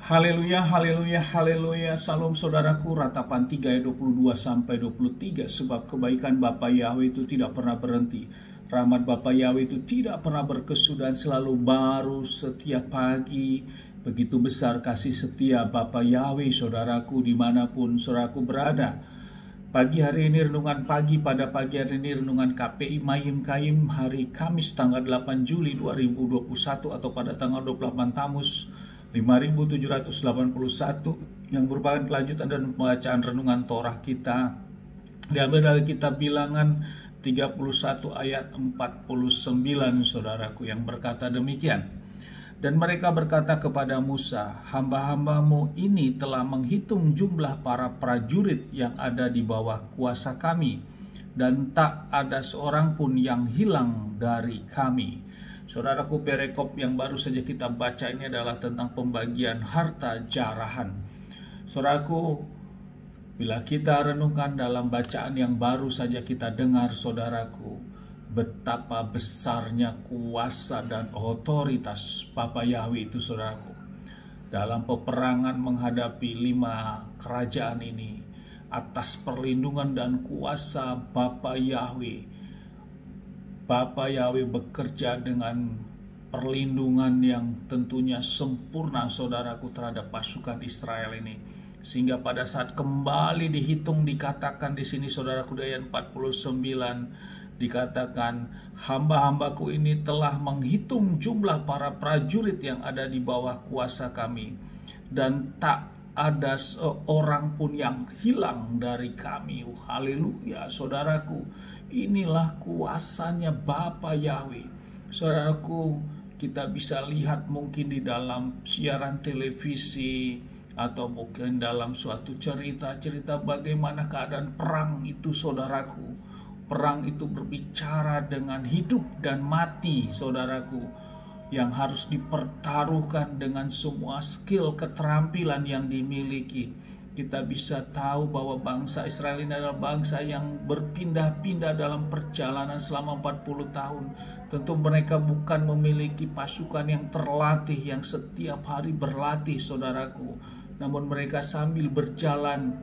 Haleluya, haleluya, haleluya. Salam saudaraku, ratapan 3 ayat 22 sampai 23. Sebab kebaikan Bapa Yahweh itu tidak pernah berhenti. Rahmat Bapa Yahweh itu tidak pernah berkesudahan, selalu baru setiap pagi. Begitu besar kasih setia Bapa Yahweh, saudaraku, dimanapun saudaraku berada. Pagi hari ini renungan pagi, pada pagi hari ini renungan KPI Mayim Kaim hari Kamis tanggal 8 Juli 2021 atau pada tanggal 28 Tamus 5781 yang merupakan kelanjutan dan pembacaan renungan Torah kita diambil dari kitab Bilangan 31 ayat 49, saudaraku, yang berkata demikian. Dan mereka berkata kepada Musa, hamba-hambamu ini telah menghitung jumlah para prajurit yang ada di bawah kuasa kami, dan tak ada seorang pun yang hilang dari kami. Saudaraku, perikop yang baru saja kita baca ini adalah tentang pembagian harta jarahan. Saudaraku, bila kita renungkan dalam bacaan yang baru saja kita dengar, saudaraku, betapa besarnya kuasa dan otoritas Bapa Yahweh itu, saudaraku, dalam peperangan menghadapi 5 kerajaan ini, atas perlindungan dan kuasa Bapa Yahweh. Bapa Yahweh bekerja dengan perlindungan yang tentunya sempurna, saudaraku, terhadap pasukan Israel ini. Sehingga pada saat kembali dihitung, dikatakan di sini, saudaraku, di ayat 49 dikatakan, hamba-hambaku ini telah menghitung jumlah para prajurit yang ada di bawah kuasa kami, dan tak ada seorang pun yang hilang dari kami. Haleluya, saudaraku, inilah kuasanya Bapa Yahweh. Saudaraku, kita bisa lihat mungkin di dalam siaran televisi atau mungkin dalam suatu cerita-cerita bagaimana keadaan perang itu, saudaraku. Perang itu berbicara dengan hidup dan mati, saudaraku, yang harus dipertaruhkan dengan semua skill, keterampilan yang dimiliki. Kita bisa tahu bahwa bangsa Israel ini adalah bangsa yang berpindah-pindah dalam perjalanan selama 40 tahun. Tentu mereka bukan memiliki pasukan yang terlatih, yang setiap hari berlatih, saudaraku. Namun mereka sambil berjalan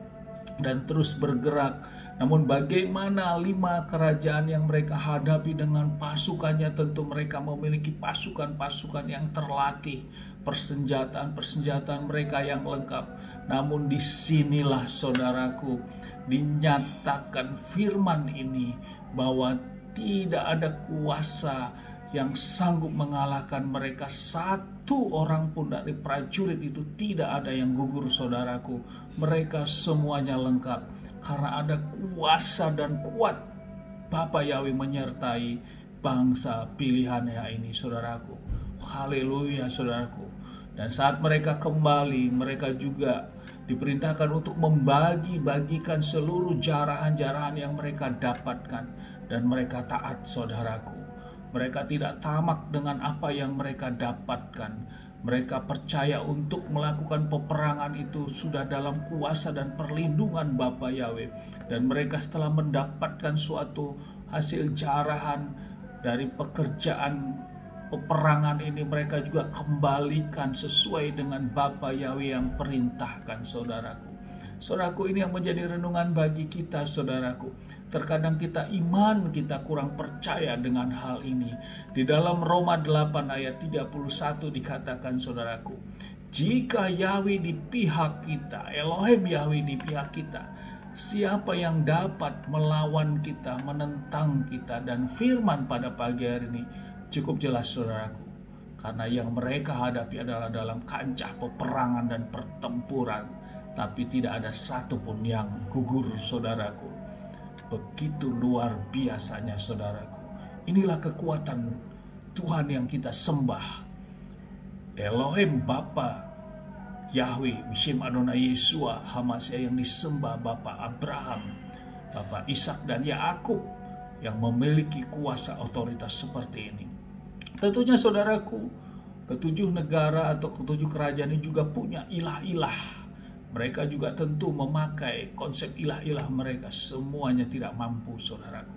dan terus bergerak. Namun bagaimana 5 kerajaan yang mereka hadapi dengan pasukannya, tentu mereka memiliki pasukan-pasukan yang terlatih, persenjataan mereka yang lengkap. Namun disinilah, saudaraku, dinyatakan firman ini bahwa tidak ada kuasa yang sanggup mengalahkan mereka. Satu orang pun dari prajurit itu tidak ada yang gugur, saudaraku. Mereka semuanya lengkap karena ada kuasa dan kuat Bapa Yahweh menyertai bangsa pilihannya ini, saudaraku. Haleluya, saudaraku. Dan saat mereka kembali, mereka juga diperintahkan untuk membagi-bagikan seluruh jarahan-jarahan yang mereka dapatkan. Dan mereka taat, saudaraku. Mereka tidak tamak dengan apa yang mereka dapatkan. Mereka percaya untuk melakukan peperangan itu sudah dalam kuasa dan perlindungan Bapa Yahweh. Dan mereka setelah mendapatkan suatu hasil jarahan dari pekerjaan peperangan ini, mereka juga kembalikan sesuai dengan Bapa Yahweh yang perintahkan, saudaraku. Saudaraku, ini yang menjadi renungan bagi kita, saudaraku. Terkadang iman kita kurang percaya dengan hal ini. Di dalam Roma 8 ayat 31 dikatakan, saudaraku, jika Yahweh di pihak kita, Elohim Yahweh di pihak kita, siapa yang dapat melawan kita, menentang kita? Dan firman pada pagi hari ini cukup jelas, saudaraku. Karena yang mereka hadapi adalah dalam kancah peperangan dan pertempuran, tapi tidak ada satupun yang gugur, saudaraku. Begitu luar biasanya, saudaraku. Inilah kekuatan Tuhan yang kita sembah. Elohim Bapa Yahweh, Bishem Adonai Yeshua Hamasya, yang disembah Bapa Abraham, Bapa Ishak dan Yakub, yang memiliki kuasa otoritas seperti ini. Tentunya, saudaraku, ketujuh negara atau ketujuh kerajaan ini juga punya ilah-ilah. Mereka juga tentu memakai konsep ilah-ilah mereka. Semuanya tidak mampu, saudaraku.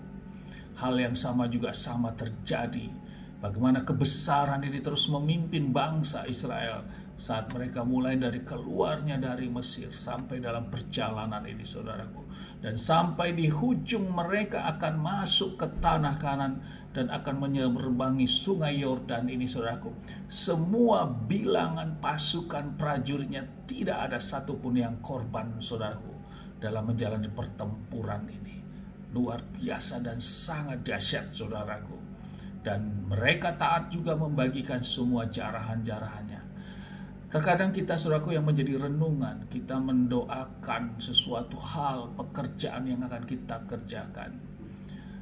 Hal yang sama juga terjadi Bagaimana kebesaran ini terus memimpin bangsa Israel saat mereka mulai dari keluarnya dari Mesir sampai dalam perjalanan ini, saudaraku. Dan sampai di ujung mereka akan masuk ke tanah Kanan dan akan menyeberangi sungai Yordan ini, saudaraku. Semua bilangan pasukan prajuritnya tidak ada satupun yang korban, saudaraku, dalam menjalani pertempuran ini. Luar biasa dan sangat dahsyat, saudaraku. Dan mereka taat juga membagikan semua jarahan-jarahannya. Terkadang kita, saudaraku, yang menjadi renungan, kita mendoakan sesuatu hal, pekerjaan yang akan kita kerjakan.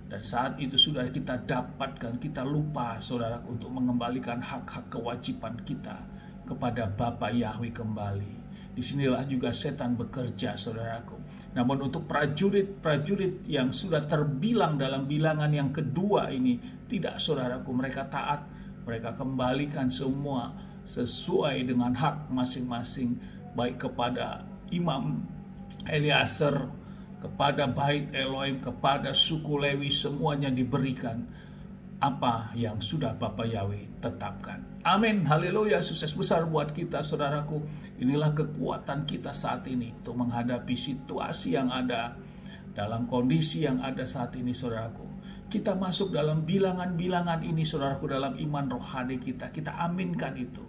Dan saat itu sudah kita dapatkan, kita lupa, saudaraku, untuk mengembalikan hak-hak kewajiban kita kepada Bapa Yahweh kembali. Disinilah juga setan bekerja, saudaraku. Namun untuk prajurit-prajurit yang sudah terbilang dalam bilangan yang kedua ini, tidak, saudaraku, mereka taat. Mereka kembalikan semua sesuai dengan hak masing-masing, baik kepada Imam Eliaser, kepada Bait Elohim, kepada suku Lewi, semuanya diberikan apa yang sudah Bapa Yahweh tetapkan. Amin, haleluya, sukses besar buat kita, saudaraku. Inilah kekuatan kita saat ini untuk menghadapi situasi yang ada, dalam kondisi yang ada saat ini, saudaraku. Kita masuk dalam bilangan-bilangan ini, saudaraku, dalam iman rohani kita. Kita aminkan itu.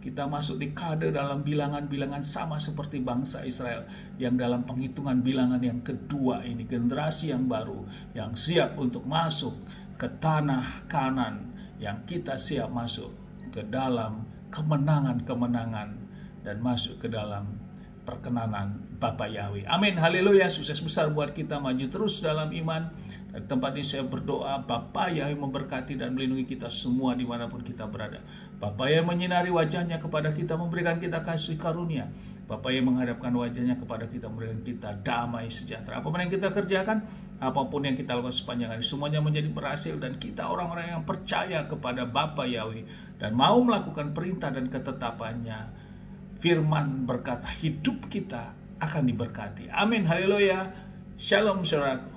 Kita masuk di kade dalam bilangan-bilangan sama seperti bangsa Israel yang dalam penghitungan bilangan yang kedua ini, generasi yang baru yang siap untuk masuk ke tanah Kanan, yang kita siap masuk ke dalam kemenangan-kemenangan dan masuk ke dalam perkenanan Bapa Yahweh. Amin, haleluya, sukses besar buat kita, maju terus dalam iman. Dari tempat ini saya berdoa, Bapa Yahweh memberkati dan melindungi kita semua dimanapun kita berada. Bapa yang menyinari wajahnya kepada kita, memberikan kita kasih karunia. Bapa yang menghadapkan wajahnya kepada kita, memberikan kita damai sejahtera. Apapun yang kita kerjakan, apapun yang kita lakukan sepanjang hari, semuanya menjadi berhasil. Dan kita orang-orang yang percaya kepada Bapa Yahweh dan mau melakukan perintah dan ketetapannya. Firman berkata hidup kita akan diberkati. Amin, haleluya. Shalom, saudaraku.